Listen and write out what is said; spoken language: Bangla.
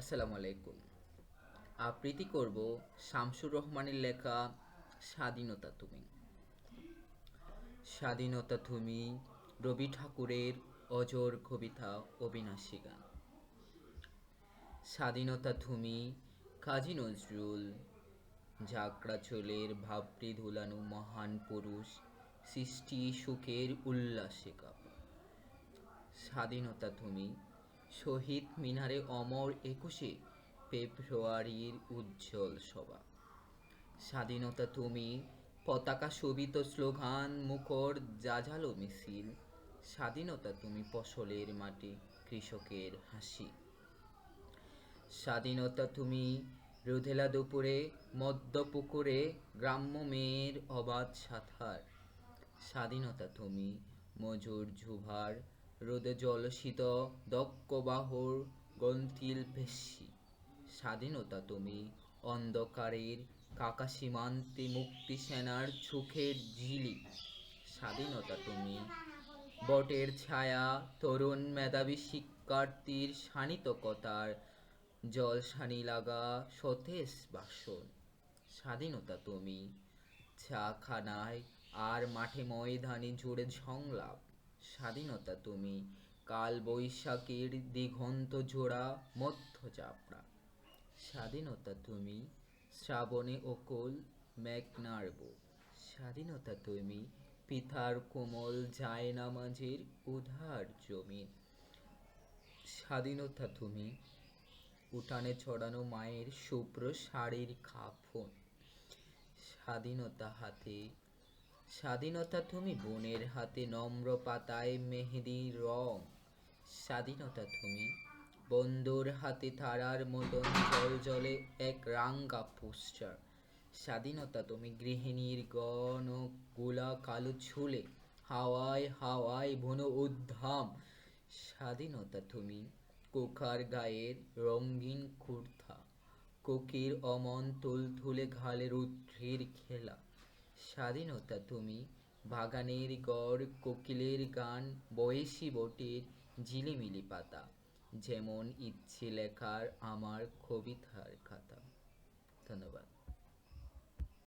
আসসালামু আলাইকুম। আবৃত্তি করব শামসুর রহমানের লেখা স্বাধীনতা তুমি। স্বাধীনতা তুমি রবি ঠাকুরের অজর কবিতা, অবিনাশী গান। স্বাধীনতা তুমি কাজী নজরুল, জাগড়াচলের ভাবরি ধুলানো মহান পুরুষ, সৃষ্টি সুখের উল্লাসে কাঁপা। স্বাধীনতা তুমি শহীদ মিনারে অমর ২১শে ফেব্রুয়ারির উজ্জ্বল সভা। স্বাধীনতা তুমি পতাকা শোভিত স্লোগান মুখর জাজালো মিছিল। স্বাধীনতা তুমি ফসলের মাটি, কৃষকের হাসি। স্বাধীনতা তুমি রোদেলা দুপুরে মদ্যপুকুরে গ্রাম্য মেয়ের অবাধ সাঁতার। স্বাধীনতা তুমি মজুর ঝুভার রোদে জলসিত দক্ষ বাহুর গন্তিল পেশি। স্বাধীনতা তুমি অন্ধকারের কাকা সীমান্তে মুক্তি সেনার চোখের ঝিলি। স্বাধীনতা তুমি বটের ছায়া তরুণ মেধাবী শিক্ষার্থীর শানিতকতার জলসানি লাগা সতেজ বাসন। স্বাধীনতা তুমি চা খানায় আর মাঠে ময়দানে জুড়ে সংলাপ। স্বাধীনতা তুমি কাল বৈশাখীর দিগন্ত জোড়া মধ্য চাপড়া। স্বাধীনতা তুমি শ্রাবণে অকুল মেঘনার বুক। স্বাধীনতা তুমি পিতার কোমল জায়নামাজের উধার জমিন। স্বাধীনতা তুমি উঠানে ছড়ানো মায়ের শুভ্র শাড়ির কাফন। স্বাধীনতা তুমি বোনের হাতে নম্র পাতায় মেহেদির রং। স্বাধীনতা তুমি বন্ধুর হাতে তারার মতন জলজলে এক রাঙ্গা পোস্টার। স্বাধীনতা তুমি গৃহিণীর গণ গোলা কালো চুলে হাওয়ায় হাওয়ায় বুনো উদ্ধাম। স্বাধীনতা তুমি কোকার গায়ের রঙিন কুর্তা, কোকির অমন তুলতুলে ঘালে রুদ্রের খেলা। স্বাধীনতা তুমি বাগানের গড় কোকিলের গান বয়সী বটের ঝিলিমিলি পাতা। যেমন ইচ্ছে লেখার আমার কবিতার খাতা। ধন্যবাদ।